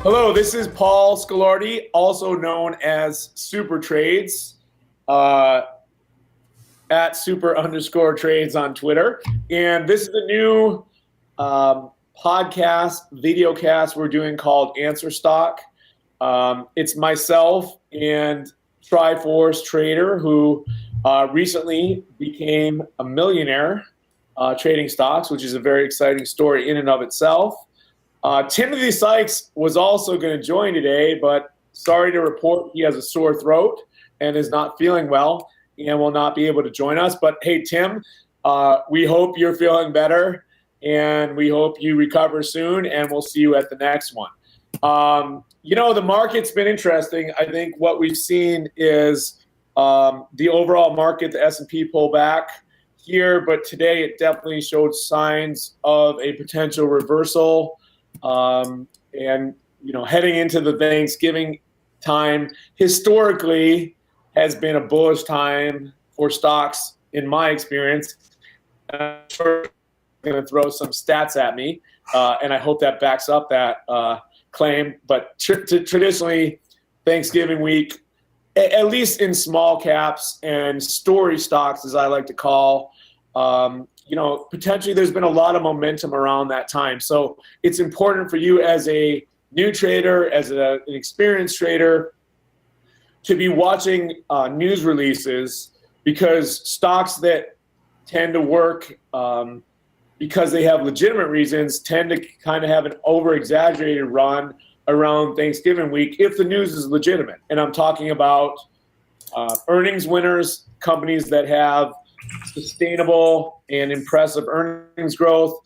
Hello, this is Paul Scalardi, also known as Super Trades, at super_trades on Twitter. And this is a new podcast, video cast we're doing called AnswerStock. It's myself and Triforce Trader, who recently became a millionaire trading stocks, which is a very exciting story in and of itself. Timothy Sykes was also going to join today, but sorry to report he has a sore throat and is not feeling well and will not be able to join us. But hey, Tim, we hope you're feeling better and we hope you recover soon, and we'll see you at the next one. The market's been interesting. I think what we've seen is the overall market, the S&P pull back here, but today it definitely showed signs of a potential reversal. Heading into the Thanksgiving time, historically has been a bullish time for stocks, in my experience. I'm sure I'm going to throw some stats at me, and I hope that backs up that claim. But traditionally, Thanksgiving week, at least in small caps and story stocks, as I like to call, potentially there's been a lot of momentum around that time. So it's important for you as a new trader, as an experienced trader, to be watching news releases, because stocks that tend to work because they have legitimate reasons tend to kind of have an over-exaggerated run around Thanksgiving week if the news is legitimate. And I'm talking about earnings winners, companies that have sustainable and impressive earnings growth,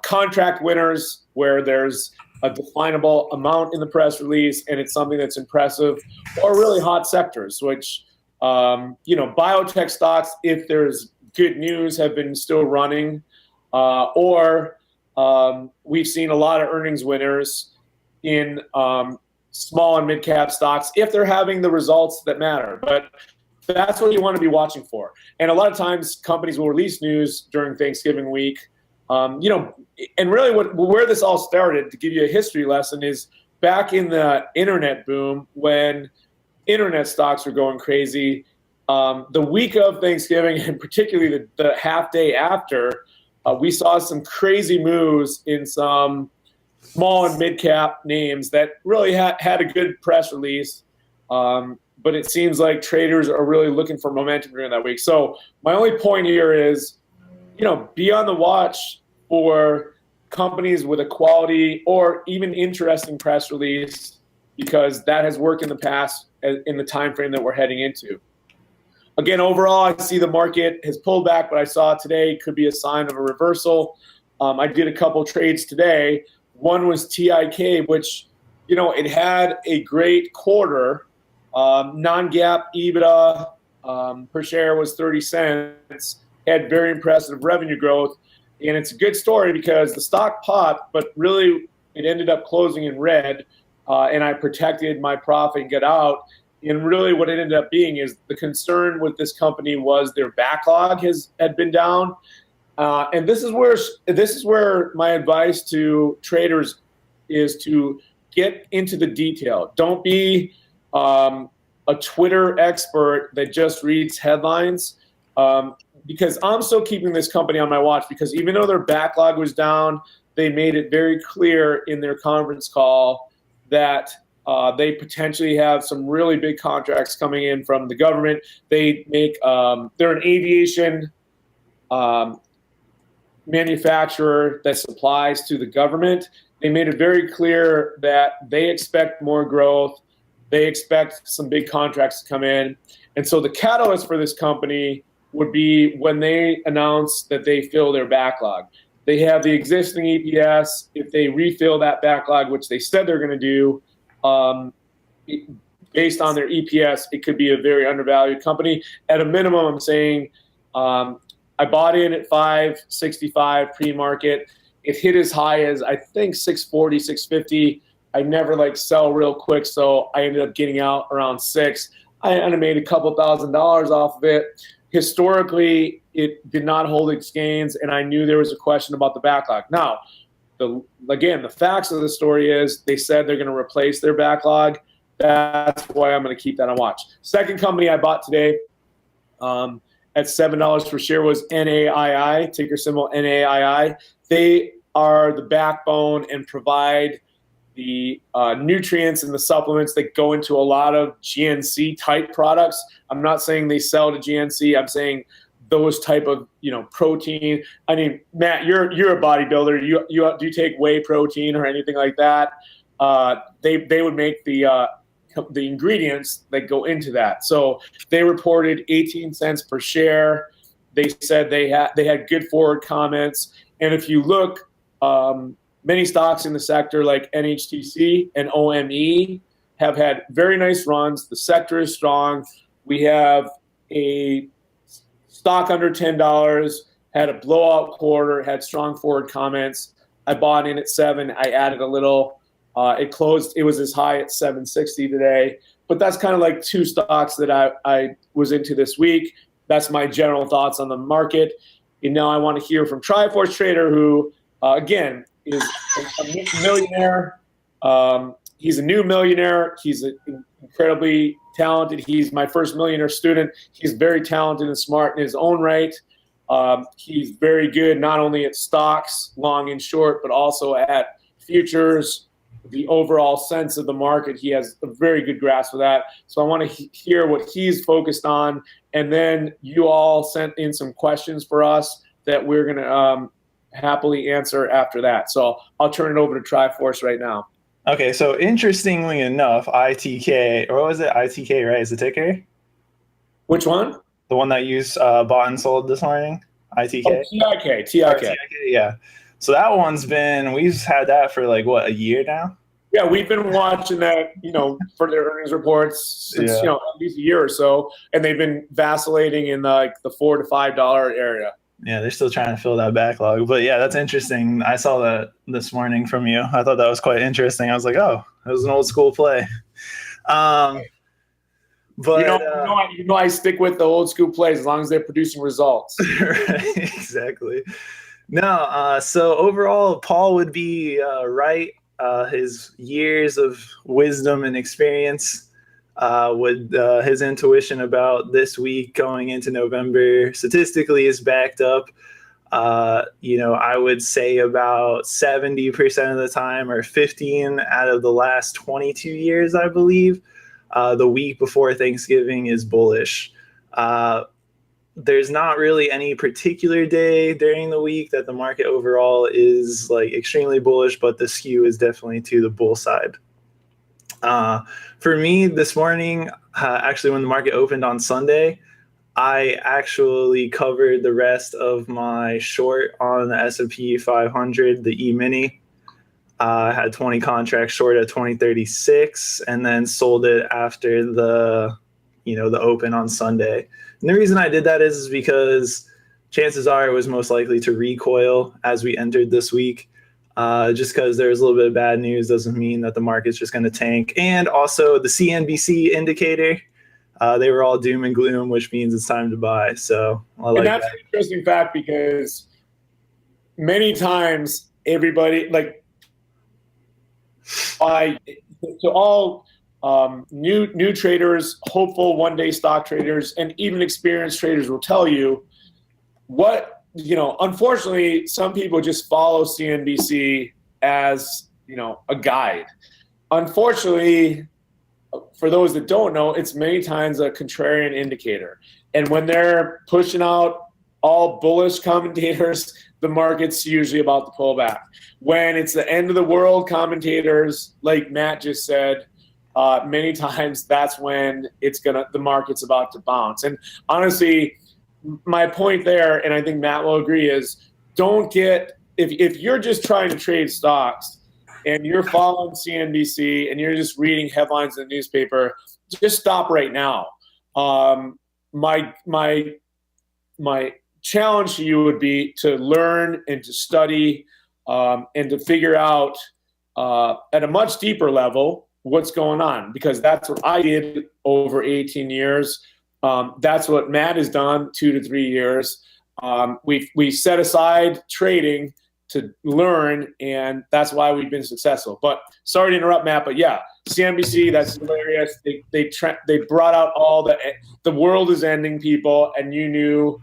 contract winners where there's a definable amount in the press release and it's something that's impressive, or really hot sectors, which, biotech stocks, if there's good news, have been still running, or we've seen a lot of earnings winners in small and mid-cap stocks if they're having the results that matter. But that's what you want to be watching for. And a lot of times companies will release news during Thanksgiving week. And really where this all started, to give you a history lesson, is back in the internet boom when internet stocks were going crazy. The week of Thanksgiving, and particularly the half day after, we saw some crazy moves in some small and mid-cap names that really had a good press release. But it seems like traders are really looking for momentum during that week. So my only point here is, be on the watch for companies with a quality or even interesting press release, because that has worked in the past in the time frame that we're heading into. Again, overall, I see the market has pulled back, but I saw today could be a sign of a reversal. I did a couple trades today. One was TIK, which, it had a great quarter. Non-GAAP EBITDA per share was 30 cents, had very impressive revenue growth. And it's a good story because the stock popped, but really it ended up closing in red, and I protected my profit and got out. And really what it ended up being is the concern with this company was their backlog had been down. And this is where my advice to traders is to get into the detail. Don't be a Twitter expert that just reads headlines, because I'm still keeping this company on my watch, because even though their backlog was down, they made it very clear in their conference call that they potentially have some really big contracts coming in from the government. They make they're an aviation manufacturer that supplies to the government. They made it very clear that they expect more growth. They expect some big contracts to come in. And so the catalyst for this company would be when they announce that they fill their backlog. They have the existing EPS. If they refill that backlog, which they said they're going to do, based on their EPS, it could be a very undervalued company. At a minimum, I'm saying I bought in at $5.65 pre-market. It hit as high as, I think, $6.40, $6.50. I never sell real quick, so I ended up getting out around $6. I made a couple $1,000s off of it. Historically, it did not hold its gains, and I knew there was a question about the backlog. Now, the facts of the story is they said they're going to replace their backlog. That's why I'm going to keep that on watch. Second company I bought today at $7 per share was NAII, ticker symbol NAII. They are the backbone and provide the nutrients and the supplements that go into a lot of GNC type products. I'm not saying they sell to GNC. I'm saying those type of, protein. I mean, Matt, you're a bodybuilder. Do you take whey protein or anything like that? They would make the ingredients that go into that. So they reported 18 cents per share. They said they had good forward comments. And if you look, many stocks in the sector like NHTC and OME have had very nice runs. The sector is strong. We have a stock under $10, had a blowout quarter, had strong forward comments. I bought in at 7. I added a little. It closed. It was as high at 760 today. But that's kind of like 2 stocks that I was into this week. That's my general thoughts on the market. And now I want to hear from Triforce Trader, who, again, is a millionaire. He's a new millionaire. He's incredibly talented. He's my first millionaire student. He's very talented and smart in his own right. He's very good not only at stocks, long and short, but also at futures, the overall sense of the market. He has a very good grasp of that. So I want to hear what he's focused on. And then you all sent in some questions for us that we're going to happily answer after that. So I'll turn it over to Triforce right now. Okay, so interestingly enough, ITK, or what was it? ITK, right? Is the ticker? Which one? The one that you bought and sold this morning? ITK? Oh, TIK. Yeah. So that one's we've had that for like, what, a year now? Yeah, we've been watching that, for their earnings reports since, at least a year or so. And they've been vacillating in the $4 to $5 area. Yeah, they're still trying to fill that backlog. But yeah, that's interesting. I saw that this morning from you. I thought that was quite interesting. I was like, oh, it was an old school play. But I stick with the old school plays as long as they're producing results. Right, exactly. No, so overall, Paul would be right. His years of wisdom and experience with his intuition about this week going into November statistically is backed up. I would say about 70% of the time, or 15 out of the last 22 years, I believe, the week before Thanksgiving is bullish. There's not really any particular day during the week that the market overall is like extremely bullish, but the skew is definitely to the bull side. For me this morning, actually when the market opened on Sunday, I actually covered the rest of my short on the S&P 500, the E-mini. I had 20 contracts short at 2036 and then sold it after the open on Sunday. And the reason I did that is because chances are it was most likely to recoil as we entered this week. Just because there's a little bit of bad news doesn't mean that the market's just going to tank. And also the CNBC indicator, they were all doom and gloom, which means it's time to buy. So and that's an interesting fact because many times everybody new traders, hopeful one-day stock traders, and even experienced traders will tell you unfortunately, some people just follow CNBC as, a guide. Unfortunately, for those that don't know, it's many times a contrarian indicator. And when they're pushing out all bullish commentators, the market's usually about to pull back. When it's the end of the world commentators, like Matt just said, many times that's when the market's about to bounce. And honestly, my point there, and I think Matt will agree, is if you're just trying to trade stocks and you're following CNBC and you're just reading headlines in the newspaper, just stop right now. My challenge to you would be to learn and to study and to figure out at a much deeper level what's going on, because that's what I did over 18 years. That's what Matt has done 2 to 3 years. We set aside trading to learn, and that's why we've been successful. But sorry to interrupt, Matt, but yeah, CNBC, that's hilarious. They brought out all the world is ending people, and you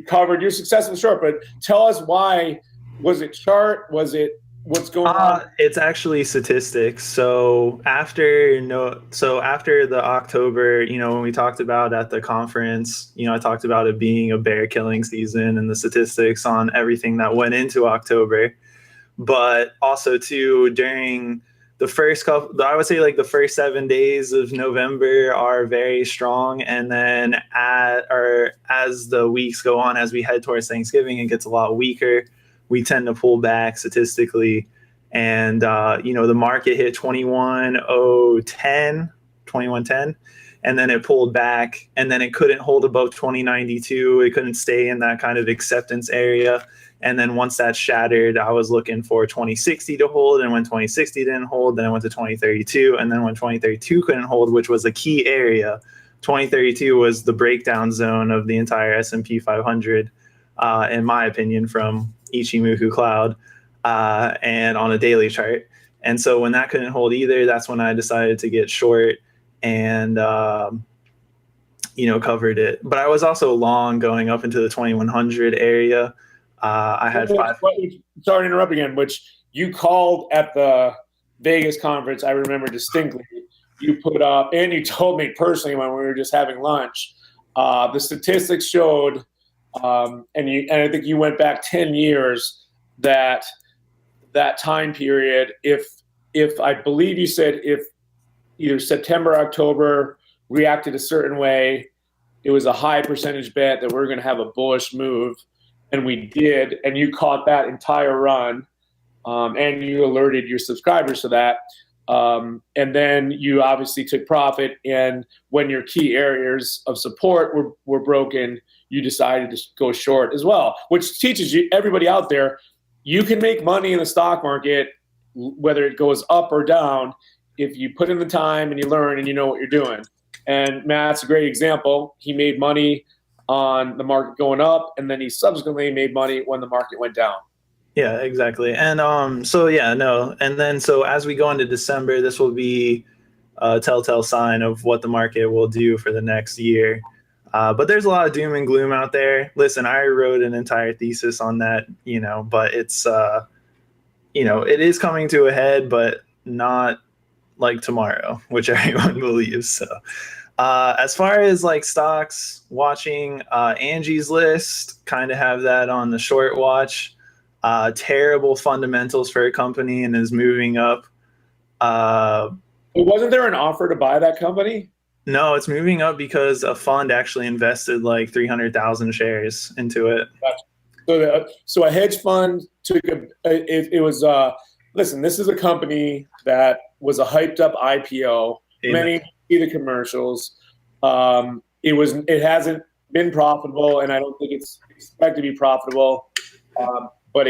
covered, you're successful short, but tell us why. Was it chart? Was it what's going on? It's actually statistics. So after the October, when we talked about at the conference, I talked about it being a bear killing season and the statistics on everything that went into October. But also too, during the first couple, I would say like the first 7 days of November are very strong. And then as the weeks go on, as we head towards Thanksgiving, it gets a lot weaker. We tend to pull back statistically. And, the market hit 2110, and then it pulled back, and then it couldn't hold above 2092. It couldn't stay in that kind of acceptance area. And then once that shattered, I was looking for 2060 to hold. And when 2060 didn't hold, then I went to 2032. And then when 2032 couldn't hold, which was a key area, 2032 was the breakdown zone of the entire S&P 500, in my opinion, from Ichimoku Cloud, and on a daily chart. And so when that couldn't hold either, that's when I decided to get short and, covered it. But I was also long going up into the 2100 area. I had five. Sorry to interrupt again, which you called at the Vegas conference. I remember distinctly. You put up, and you told me personally when we were just having lunch, the statistics showed, and I think you went back 10 years, that time period, if I believe you said if either September, October reacted a certain way, it was a high percentage bet that we're going to have a bullish move. And we did, and you caught that entire run, and you alerted your subscribers to that. And then you obviously took profit, and when your key areas of support were broken, you decided to go short as well, which teaches you, everybody out there, you can make money in the stock market, whether it goes up or down, if you put in the time and you learn and you know what you're doing. And Matt's a great example. He made money on the market going up, and then he subsequently made money when the market went down. Yeah, exactly. And and then so as we go into December, this will be a telltale sign of what the market will do for the next year. But there's a lot of doom and gloom out there. Listen, I wrote an entire thesis on that, but it's it is coming to a head, but not like tomorrow, which everyone believes. So as far as like stocks, watching Angie's List, kind of have that on the short watch. Terrible fundamentals for a company and is moving up. Wasn't there an offer to buy that company? No, it's moving up because a fund actually invested like 300,000 shares into it. Gotcha. So a hedge fund took listen, this is a company that was a hyped up IPO. Many see the commercials. It hasn't been profitable, and I don't think it's expected to be profitable. But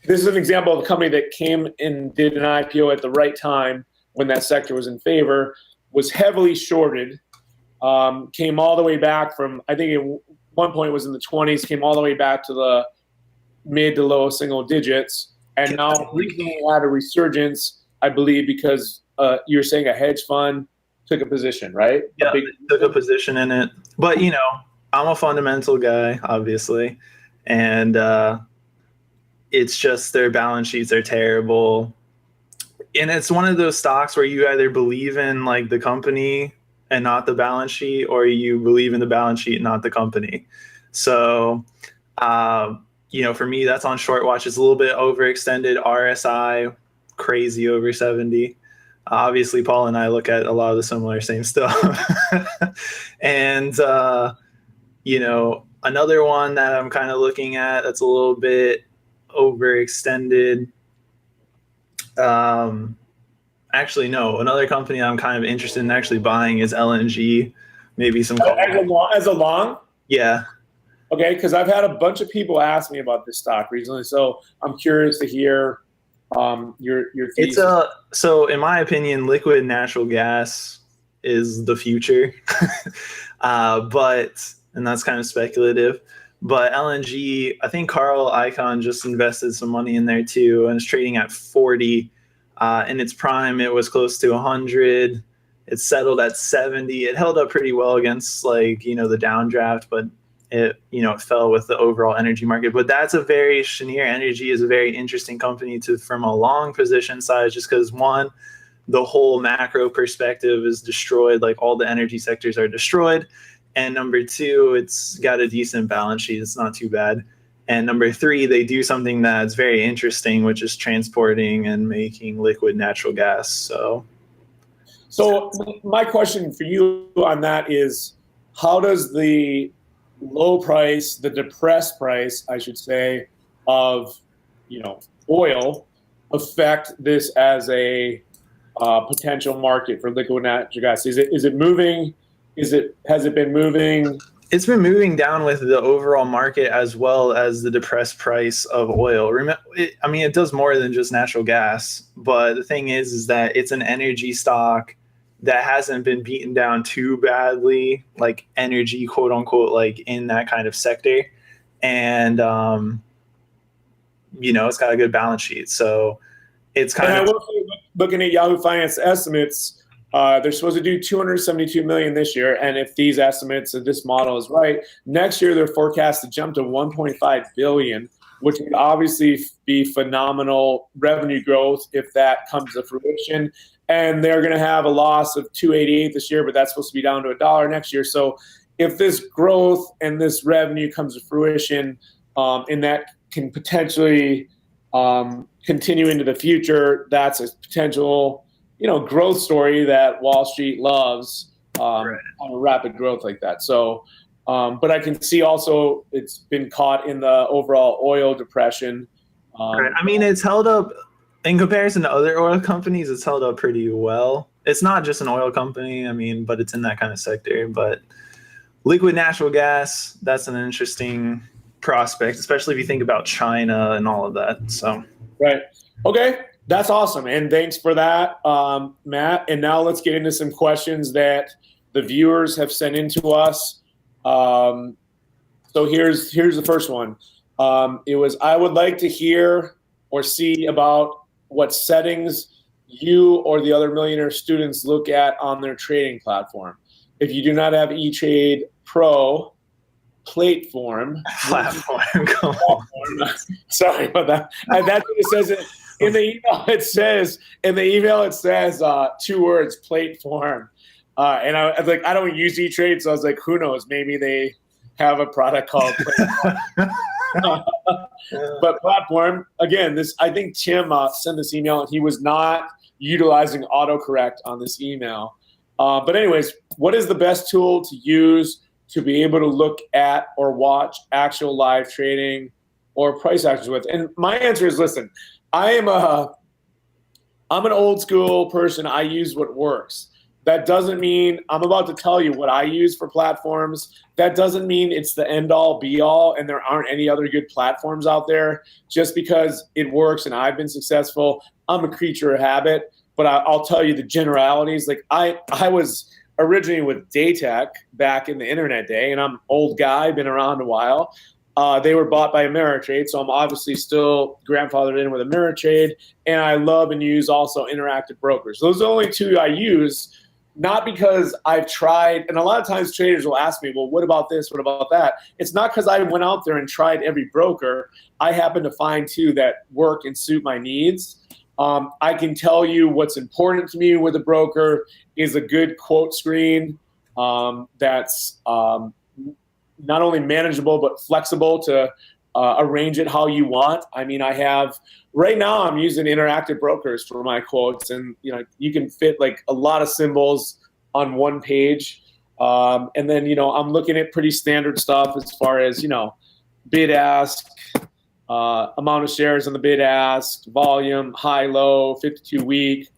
this is an example of a company that came and did an IPO at the right time when that sector was in favor, was heavily shorted, came all the way back from, I think at one point it was in the 20s, came all the way back to the mid to low single digits, and now recently had a resurgence, I believe, because you're saying a hedge fund took a position, right? Yeah, took a position in it. But, I'm a fundamental guy, obviously, and it's just their balance sheets are terrible. And it's one of those stocks where you either believe in like the company and not the balance sheet, or you believe in the balance sheet and not the company. So, for me, that's on short watch. It's a little bit overextended. RSI, crazy over 70. Obviously, Paul and I look at a lot of the similar same stuff. And, another one that I'm kind of looking at that's a little bit overextended. Actually, no. Another company I'm kind of interested in actually buying is LNG. Maybe some as a long. Yeah. Okay, because I've had a bunch of people ask me about this stock recently, so I'm curious to hear your thesis. So in my opinion, liquid natural gas is the future, and that's kind of speculative. But LNG, I think Carl Icahn just invested some money in there too, and it's trading at 40. In its prime, it was close to 100. It settled at 70. It held up pretty well against, like, you know, the downdraft, but it, you know, it fell with the overall energy market. But that's a very, Cheniere Energy is a very interesting company to, from a long position size, just because one, the whole macro perspective is destroyed, like all the energy sectors are destroyed. And number two, it's got a decent balance sheet. It's not too bad. And number three, they do something that's very interesting, which is transporting and making liquid natural gas. So my question for you on that is, how does the low price, the depressed price, I should say, of, you know, oil affect this as a potential market for liquid natural gas? Is it moving? Has it been moving? It's been moving down with the overall market as well as the depressed price of oil. I mean, it does more than just natural gas, but the thing is that it's an energy stock that hasn't been beaten down too badly, like energy, quote unquote, like in that kind of sector. And, you know, it's got a good balance sheet. So it's kind of. I will say, looking at Yahoo Finance estimates, they're supposed to do 272 million this year, and if these estimates of this model is right, next year they're forecast to jump to 1.5 billion, which would obviously be phenomenal revenue growth if that comes to fruition. And they're going to have a loss of 288 this year, but that's supposed to be down to $1 next year. So if this growth and this revenue comes to fruition, and that can potentially continue into the future, that's a potential, you know, growth story that Wall Street loves, on a rapid growth like that. So, but I can see also it's been caught in the overall oil depression. Right. I mean, it's held up in comparison to other oil companies. It's held up pretty well. It's not just an oil company, I mean, but it's in that kind of sector. But liquid natural gas, that's an interesting prospect, especially if you think about China and all of that. So, right. Okay. That's awesome. And thanks for that, Matt. And now let's get into some questions that the viewers have sent in to us. So here's the first one. It was, I would like to hear or see about what settings you or the other millionaire students look at on their trading platform. If you do not have eTrade Pro platform, sorry about that. That's what it says. In the email, it says 2 words, platform. And I was like, I don't use eTrade, so I was like, who knows? Maybe they have a product called platform. But platform, again, I think Tim sent this email, and he was not utilizing autocorrect on this email. But anyways, what is the best tool to use to be able to look at or watch actual live trading or price actions with? And my answer is, listen, I'm an old school person. I use what works. That doesn't mean I'm about to tell you what I use for platforms. That doesn't mean it's the end all be all and there aren't any other good platforms out there. Just because it works and I've been successful, I'm a creature of habit. But I'll tell you the generalities. Like I was originally with Daytech back in the internet day, and I'm an old guy, been around a while. They were bought by Ameritrade, so I'm obviously still grandfathered in with Ameritrade, and I love and use also Interactive Brokers. Those are the only two I use, not because I've tried, and a lot of times traders will ask me, well, what about this, what about that? It's not because I went out there and tried every broker. I happen to find two that work and suit my needs. I can tell you what's important to me with a broker is a good quote screen that's not only manageable but flexible to arrange it how you want. I mean, right now I'm using Interactive Brokers for my quotes, and you can fit like a lot of symbols on one page. And then I'm looking at pretty standard stuff as far as bid ask, amount of shares on the bid ask, volume, high low, 52-week,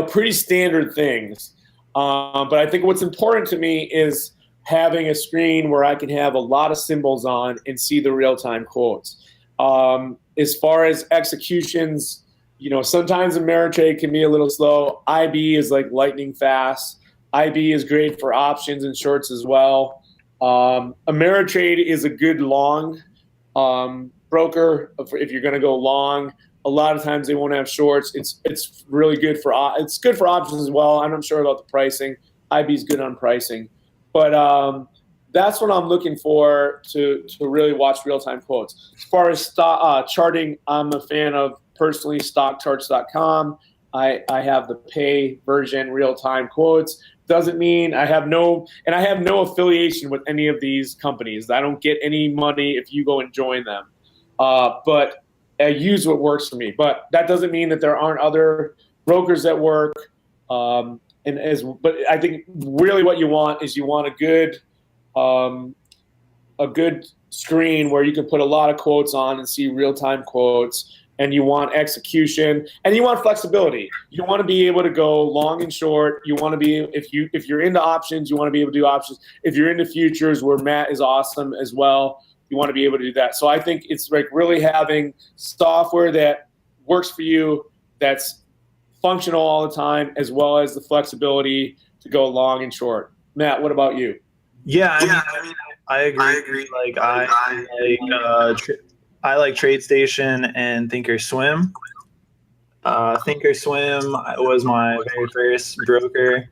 pretty standard things. But I think what's important to me is having a screen where I can have a lot of symbols on and see the real-time quotes. As far as executions, sometimes Ameritrade can be a little slow. IB is like lightning fast. IB is great for options and shorts as well. Ameritrade is a good long broker if you're going to go long. A lot of times they won't have shorts. It's really good for options as well. I'm not sure about the pricing. IB's good on pricing, but that's what I'm looking for to really watch real-time quotes. As far as charting, I'm a fan of personally stockcharts.com. I have the pay version, real-time quotes. Doesn't mean I have no affiliation with any of these companies. I don't get any money if you go and join them. But I use what works for me. But that doesn't mean that there aren't other brokers that work. But I think really what you want is you want a good screen where you can put a lot of quotes on and see real-time quotes. And you want execution, and you want flexibility. You want to be able to go long and short. You want to be, if you're into options, you want to be able to do options. If you're into futures, where Matt is awesome as well, you want to be able to do that. So I think it's like really having software that works for you, that's functional all the time, as well as the flexibility to go long and short. Matt, what about you? Yeah, I agree. Like I like TradeStation and Thinkorswim. Thinkorswim was my very first broker,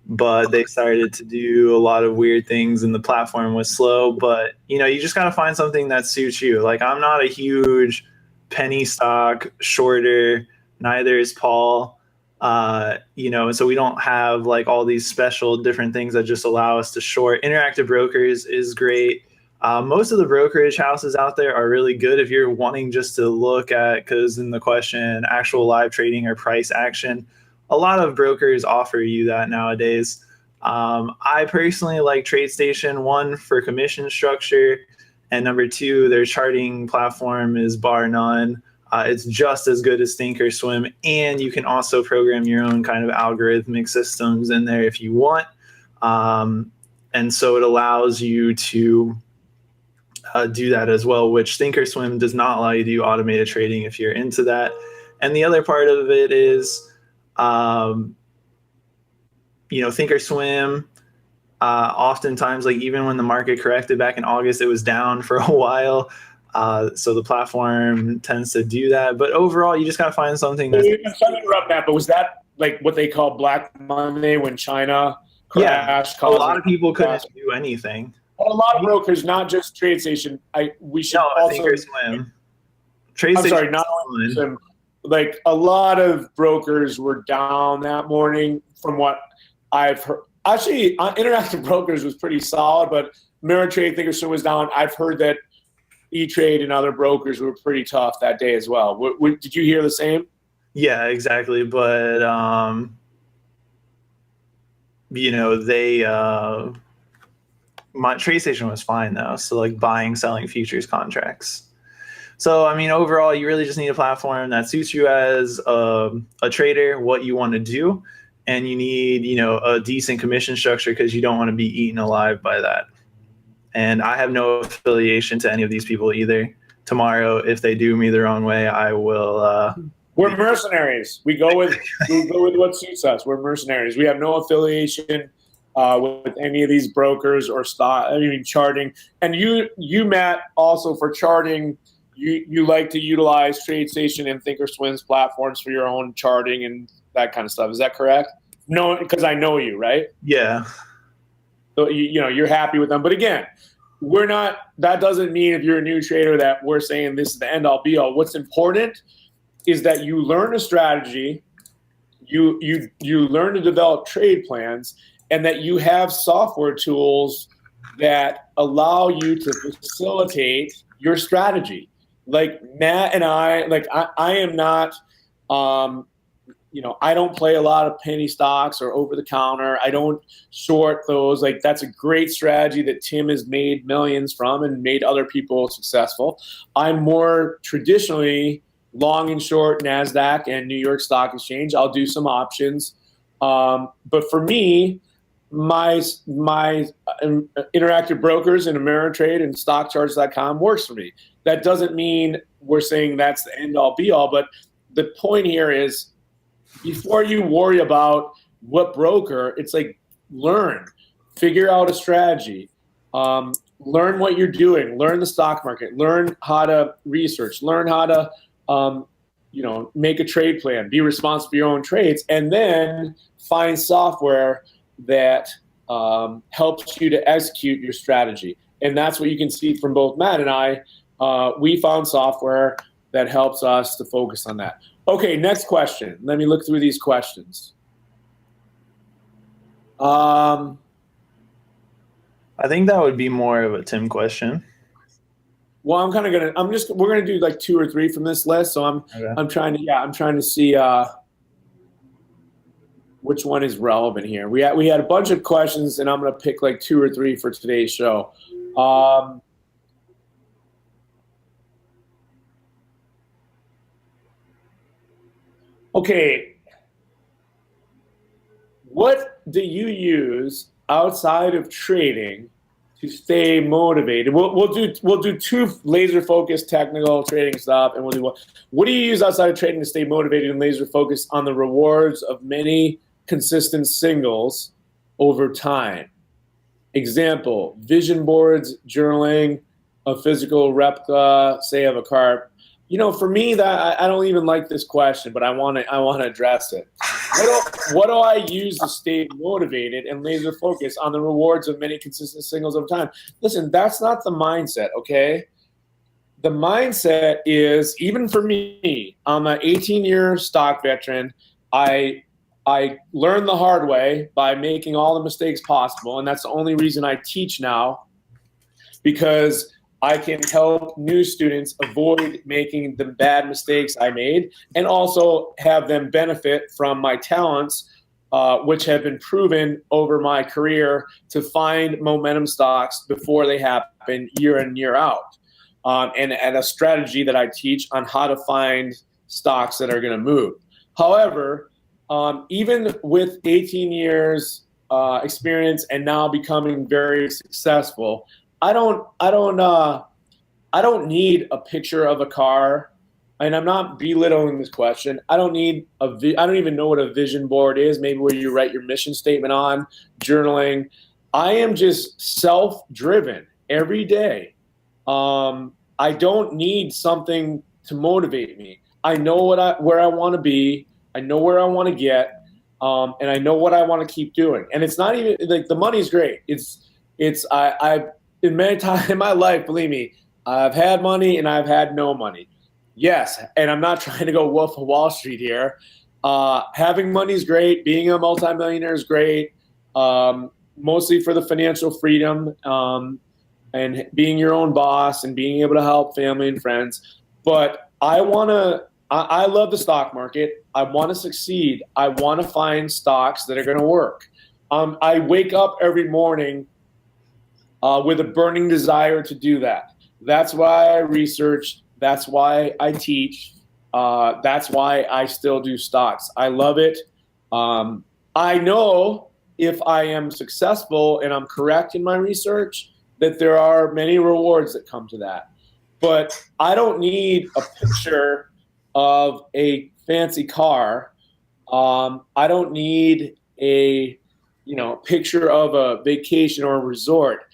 but they started to do a lot of weird things and the platform was slow. But, you just got to find something that suits you. Like, I'm not a huge penny stock shorter, neither is Paul. And so we don't have like all these special different things that just allow us to short. Interactive Brokers is great. Most of the brokerage houses out there are really good if you're wanting just to look at, because in the question, actual live trading or price action, a lot of brokers offer you that nowadays. I personally like TradeStation, one, for commission structure, and number two, their charting platform is bar none. It's just as good as Thinkorswim, and you can also program your own kind of algorithmic systems in there if you want. And so it allows you to do that as well, which Thinkorswim does not allow you to do automated trading if you're into that. And the other part of it is, Thinkorswim, oftentimes, like even when the market corrected back in August, it was down for a while. So the platform tends to do that. But overall, you just got to find something that's... Sorry to interrupt, Matt, but was that like what they call Black Monday when China crashed? Yeah, a lot of people couldn't do anything. A lot of brokers, not just TradeStation. We should also. Thinkorswim. I'm sorry, not only them. Like a lot of brokers were down that morning, from what I've heard. Actually, Interactive Brokers was pretty solid, but Ameritrade, Thinkorswim was down. I've heard that E-Trade and other brokers were pretty tough that day as well. Did you hear the same? Yeah, exactly. But they. My TradeStation was fine though. So like buying, selling futures contracts. So, overall, you really just need a platform that suits you as a trader, what you want to do. And you need, a decent commission structure because you don't want to be eaten alive by that. And I have no affiliation to any of these people either. Tomorrow, if they do me the wrong way, I will. We're mercenaries. We go with what suits us. We're mercenaries. We have no affiliation with any of these brokers or charting. And you, Matt, also for charting, you like to utilize TradeStation and Thinkorswim's platforms for your own charting and that kind of stuff. Is that correct? No, because I know you, right? Yeah. So you're happy with them. But again, we're not. That doesn't mean if you're a new trader that we're saying this is the end all be all. What's important is that you learn a strategy, you learn to develop trade plans, and that you have software tools that allow you to facilitate your strategy. Like Matt and I am not, I don't play a lot of penny stocks or over the counter. I don't short those. Like that's a great strategy that Tim has made millions from and made other people successful. I'm more traditionally long and short NASDAQ and New York Stock Exchange. I'll do some options. But for me, my Interactive Brokers and Ameritrade and StockCharts.com works for me. That doesn't mean we're saying that's the end all be all, but the point here is before you worry about what broker, it's like learn, figure out a strategy, Learn what you're doing, learn the stock market, learn how to research, learn how to, make a trade plan, be responsible for your own trades, and then find software that helps you to execute your strategy. And that's what you can see from both Matt and I. We found software that helps us to focus on that. Okay, next question. Let me look through these questions. I think that would be more of a Tim question. Well, we're gonna do like 2 or 3 from this list. So I'm trying to see which one is relevant here. We had a bunch of questions, and I'm gonna pick like 2 or 3 for today's show. Okay, what do you use outside of trading to stay motivated? We'll do 2 laser focused technical trading stuff, and we'll do what do you use outside of trading to stay motivated and laser focused on the rewards of many consistent singles over time? Example: vision boards, journaling, a physical replica, say, of a car. For me, that I don't even like this question, but I want to address it. What do I use to stay motivated and laser focused on the rewards of many consistent singles over time? Listen, that's not the mindset, okay? The mindset is, even for me, I'm an 18-year stock veteran. I learned the hard way by making all the mistakes possible, and that's the only reason I teach now, because I can help new students avoid making the bad mistakes I made, and also have them benefit from my talents, which have been proven over my career to find momentum stocks before they happen, year in, year out. And a strategy that I teach on how to find stocks that are going to move. However, even with 18 years experience and now becoming very successful, I don't need a picture of a car, and I'm not belittling this question. I don't even know what a vision board is, maybe where you write your mission statement on, journaling. I am just self-driven every day. I don't need something to motivate me. I know where I want to be. I know where I want to get, and I know what I want to keep doing. And it's not even like the money's great. I've in many times in my life, believe me, I've had money and I've had no money. Yes, and I'm not trying to go Wolf of Wall Street here. Having money is great. Being a multimillionaire is great, mostly for the financial freedom and being your own boss and being able to help family and friends. But I love the stock market. I want to succeed. I want to find stocks that are going to work. I wake up every morning with a burning desire to do that. That's why I research. That's why I teach. That's why I still do stocks. I love it. I know if I am successful and I'm correct in my research, that there are many rewards that come to that. But I don't need a picture of a fancy car. I don't need a picture of a vacation or a resort.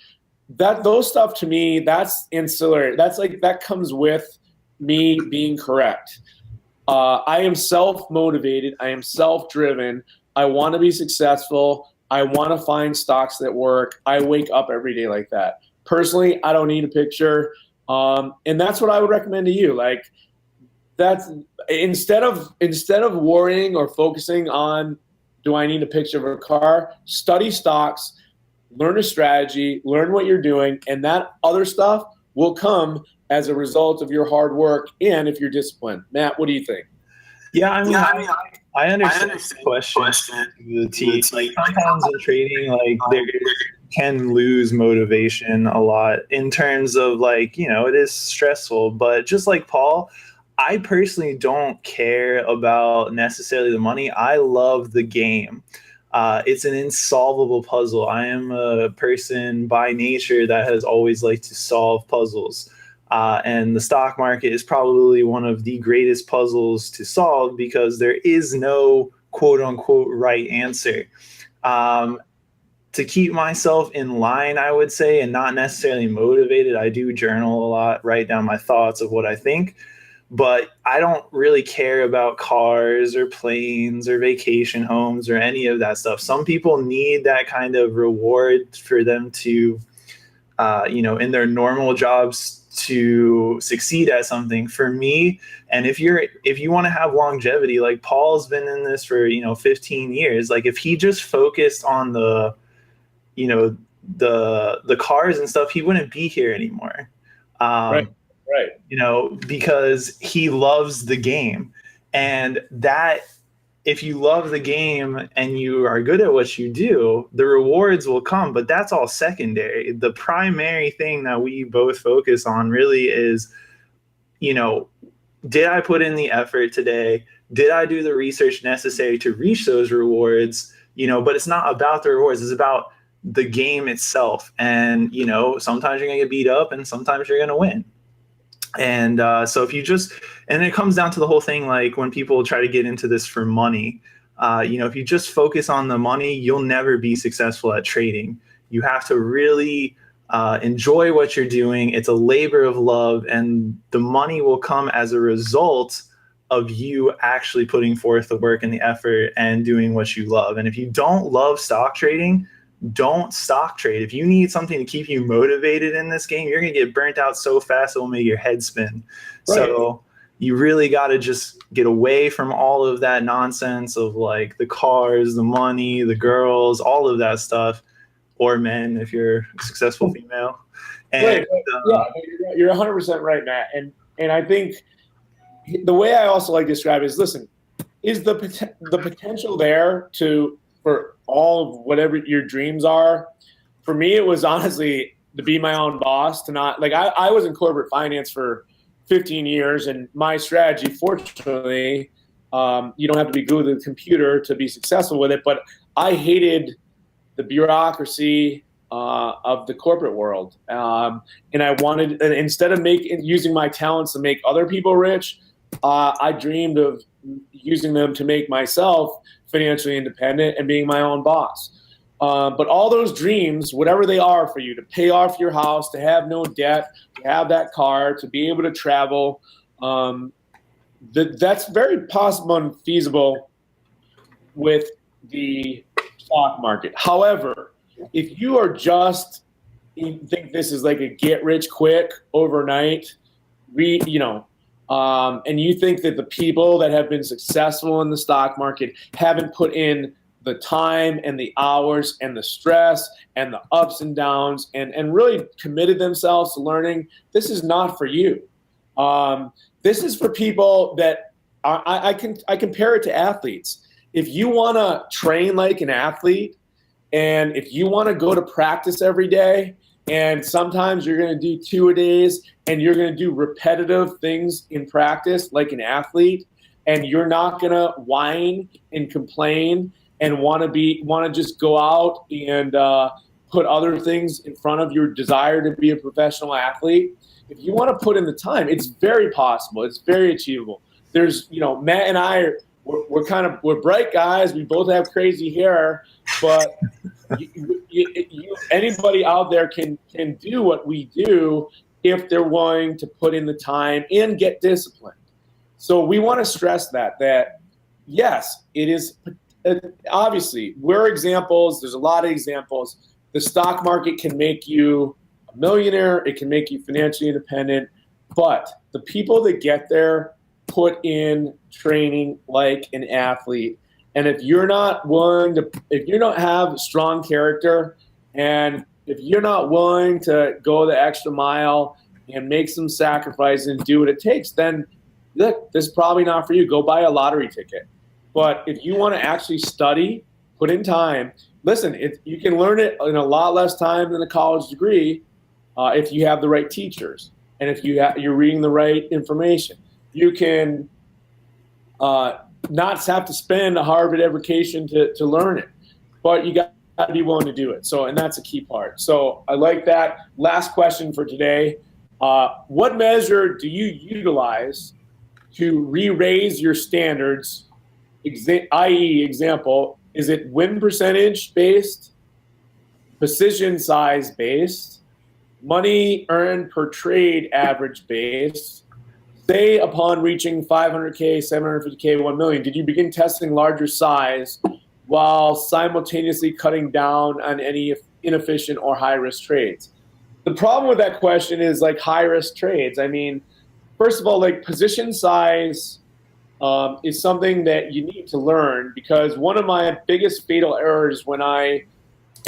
Those stuff to me, that's ancillary. That comes with me being correct. I am self-motivated. I am self-driven. I want to be successful. I want to find stocks that work. I wake up every day like that. Personally, I don't need a picture. And that's what I would recommend to you. Like, that's instead of worrying or focusing on, do I need a picture of a car? Study stocks, learn a strategy, learn what you're doing, and that other stuff will come as a result of your hard work and if you're disciplined. Matt, what do you think? Yeah, I understand the question. Like, sometimes in trading, like, there can lose motivation a lot in terms of, like, it is stressful. But just like Paul, I personally don't care about necessarily the money. I love the game. It's an insolvable puzzle. I am a person by nature that has always liked to solve puzzles. And the stock market is probably one of the greatest puzzles to solve because there is no quote unquote right answer. to keep myself in line, I would say, and not necessarily motivated, I do journal a lot, write down my thoughts of what I think. But I don't really care about cars or planes or vacation homes or any of that stuff. Some people need that kind of reward for them to, in their normal jobs to succeed at something. For me, and if you want to have longevity, like Paul's been in this for 15 years. Like if he just focused on the cars and stuff, he wouldn't be here anymore. Right. Because he loves the game. And that, if you love the game and you are good at what you do, the rewards will come, but that's all secondary. The primary thing that we both focus on really is, did I put in the effort today? Did I do the research necessary to reach those rewards? But it's not about the rewards. It's about the game itself. And, sometimes you're going to get beat up and sometimes you're going to win. And so if you and it comes down to the whole thing, like when people try to get into this for money, if you just focus on the money, you'll never be successful at trading. You have to really enjoy what you're doing. It's a labor of love, and the money will come as a result of you actually putting forth the work and the effort and doing what you love. And if you don't love stock trading, don't stock trade. If you need something to keep you motivated in this game, you're going to get burnt out so fast it will make your head spin. Right. So you really got to just get away from all of that nonsense of like the cars, the money, the girls, all of that stuff, or men if you're a successful female. And, you're 100% right, Matt. And I think the way I also like to describe it is, listen, is the potential there for all of whatever your dreams are? For me, it was honestly to be my own boss, to not like I was in corporate finance for 15 years, and my strategy, fortunately, you don't have to be good with a computer to be successful with it, but I hated the bureaucracy of the corporate world. And I wanted, instead of using my talents to make other people rich, I dreamed of using them to make myself financially independent and being my own boss. But all those dreams, whatever they are for you, to pay off your house, to have no debt, to have that car, to be able to travel, that's very possible and feasible with the stock market. However, if you are you think this is like a get rich quick overnight, and you think that the people that have been successful in the stock market haven't put in the time and the hours and the stress and the ups and downs and really committed themselves to learning, this is not for you. This is for people that I compare it to athletes. If you want to train like an athlete, and if you want to go to practice every day, and sometimes you're going to do 2-a-days, and you're going to do repetitive things in practice like an athlete, and you're not going to whine and complain and want to just go out and put other things in front of your desire to be a professional athlete. If you want to put in the time, it's very possible. It's very achievable. There's, Matt and I we're bright guys. We both have crazy hair, but anybody out there can do what we do if they're willing to put in the time and get disciplined. So we want to stress that yes, it is obviously, we're examples. There's a lot of examples. The stock market can make you a millionaire. It can make you financially independent. But the people that get there put in training like an athlete. And if you don't have strong character, and if you're not willing to go the extra mile and make some sacrifices and do what it takes, then look, this is probably not for you. Go buy a lottery ticket. But if you want to actually study, put in time, listen, you can learn it in a lot less time than a college degree if you have the right teachers and if you're reading the right information. You can not have to spend a Harvard education to learn it, but you got to be willing to do it. And that's a key part. So I like that. Last question for today. What measure do you utilize to re-raise your standards, i.e., example, is it win percentage based? position size based, money earned per trade average based. Say upon reaching 500K, 750K, 1 million, did you begin testing larger size while simultaneously cutting down on any inefficient or high risk trades? The problem with that question is like high risk trades. I mean, first of all, like position size is something that you need to learn, because one of my biggest fatal errors when I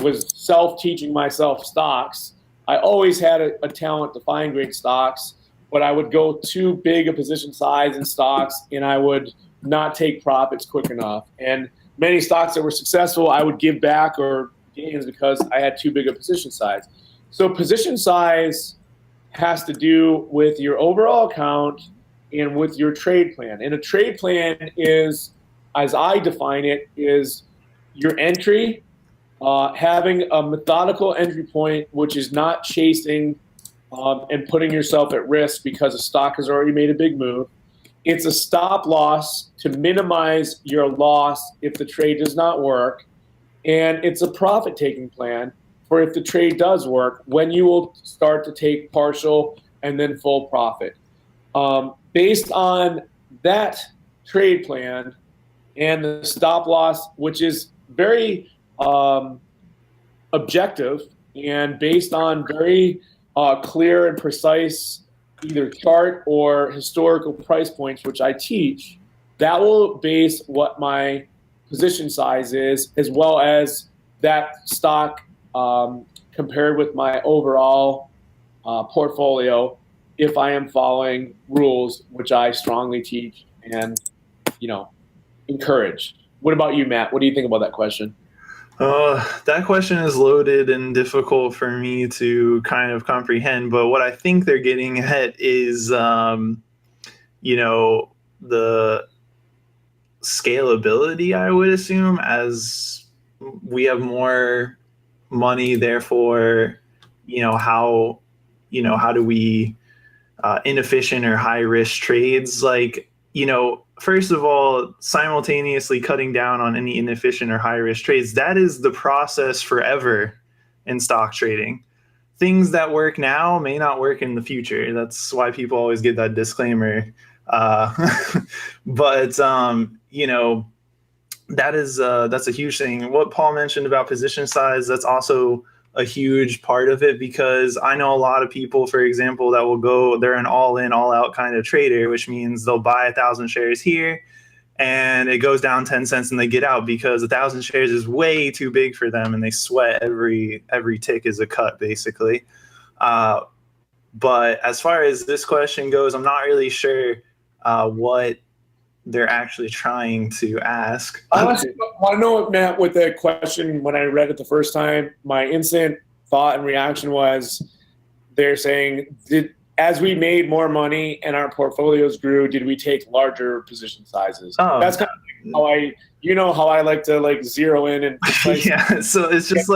was self-teaching myself stocks, I always had a talent to find great stocks, but I would go too big a position size in stocks and I would not take profits quick enough. And many stocks that were successful, I would give back or gains because I had too big a position size. So position size has to do with your overall account and with your trade plan. And a trade plan is, as I define it, is your entry, having a methodical entry point, which is not chasing and putting yourself at risk because a stock has already made a big move. It's a stop loss to minimize your loss if the trade does not work. And it's a profit-taking plan for if the trade does work, when you will start to take partial and then full profit. Based on that trade plan and the stop loss, which is very objective and based on very clear and precise either chart or historical price points, which I teach, that will base what my position size is, as well as that stock compared with my overall portfolio, if I am following rules, which I strongly teach and, encourage. What about you, Matt? What do you think about that question? That question is loaded and difficult for me to kind of comprehend. But what I think they're getting at is, the scalability, I would assume, as we have more money, therefore, how do we inefficient or high risk trades, first of all, simultaneously cutting down on any inefficient or high risk trades, that is the process forever in stock trading. Things that work now may not work in the future. That's why people always get that disclaimer. But that's a huge thing. What Paul mentioned about position size, that's also a huge part of it, because I know a lot of people, for example, that will go, they're an all-in, all-out kind of trader, which means they'll buy 1,000 shares here and it goes down 10 cents and they get out because 1,000 shares is way too big for them and they sweat every tick is a cut, basically. But as far as this question goes, I'm not really sure what they're actually trying to ask. I want to know, Matt, with the question, when I read it the first time, my instant thought and reaction was they're saying, as we made more money and our portfolios grew, did we take larger position sizes? Oh, that's kind of how I like to zero in and yeah. So it's just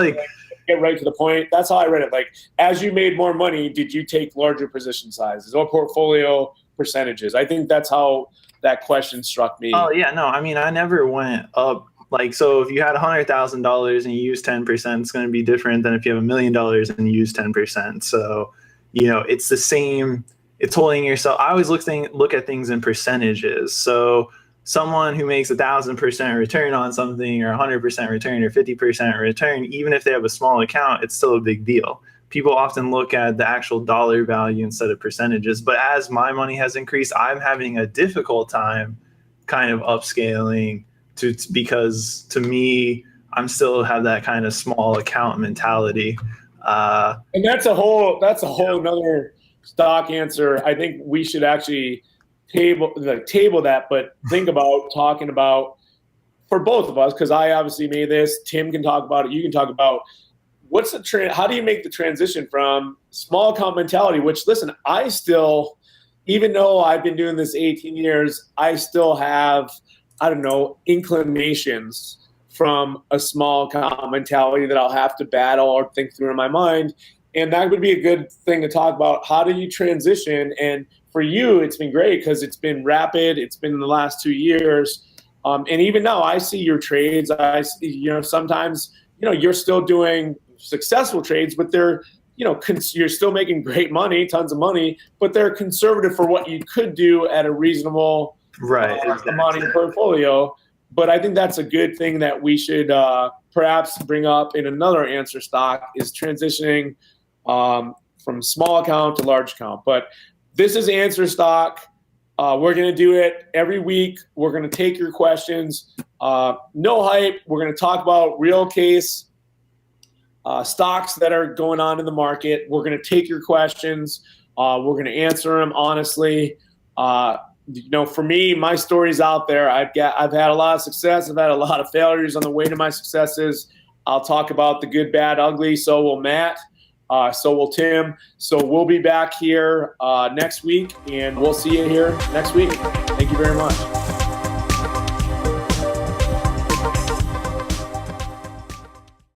get right to the point. That's how I read it. As you made more money, did you take larger position sizes or portfolio percentages? I think that's how that question struck me. Oh yeah, no, I mean, I never went up. So if you had $100,000 and you use 10%, it's going to be different than if you have $1 million and you use 10%. So, it's the same. It's holding yourself. I always look at things in percentages. So someone who makes 1,000% return on something, or 100% return, or 50% return, even if they have a small account, it's still a big deal. People often look at the actual dollar value instead of percentages. But as my money has increased, I'm having a difficult time kind of upscaling because to me, I'm still have that kind of small account mentality. And that's a whole another stock answer. I think we should actually table that, but think about talking about, for both of us, because I obviously made this, Tim can talk about it, you can talk about what's the trend? How do you make the transition from small account mentality, which, listen, I still, even though I've been doing this 18 years, I still have, inclinations from a small account mentality that I'll have to battle or think through in my mind. And that would be a good thing to talk about. How do you transition? And for you, it's been great because it's been rapid. It's been in the last 2 years. And even now I see your trades. I see, sometimes, you're still doing successful trades, but they're, you're still making great money, tons of money, but they're conservative for what you could do at a reasonable amount in your portfolio. But I think that's a good thing that we should perhaps bring up in another AnswerStock, is transitioning from small account to large account. But this is AnswerStock. We're going to do it every week. We're going to take your questions. No hype. We're going to talk about real case stocks that are going on in the market. We're going to take your questions. We're going to answer them honestly. For me, my story's out there. I've had a lot of success. I've had a lot of failures on the way to my successes. I'll talk about the good, bad, ugly. So will Matt. So will Tim. So we'll be back here next week, and we'll see you here next week. Thank you very much.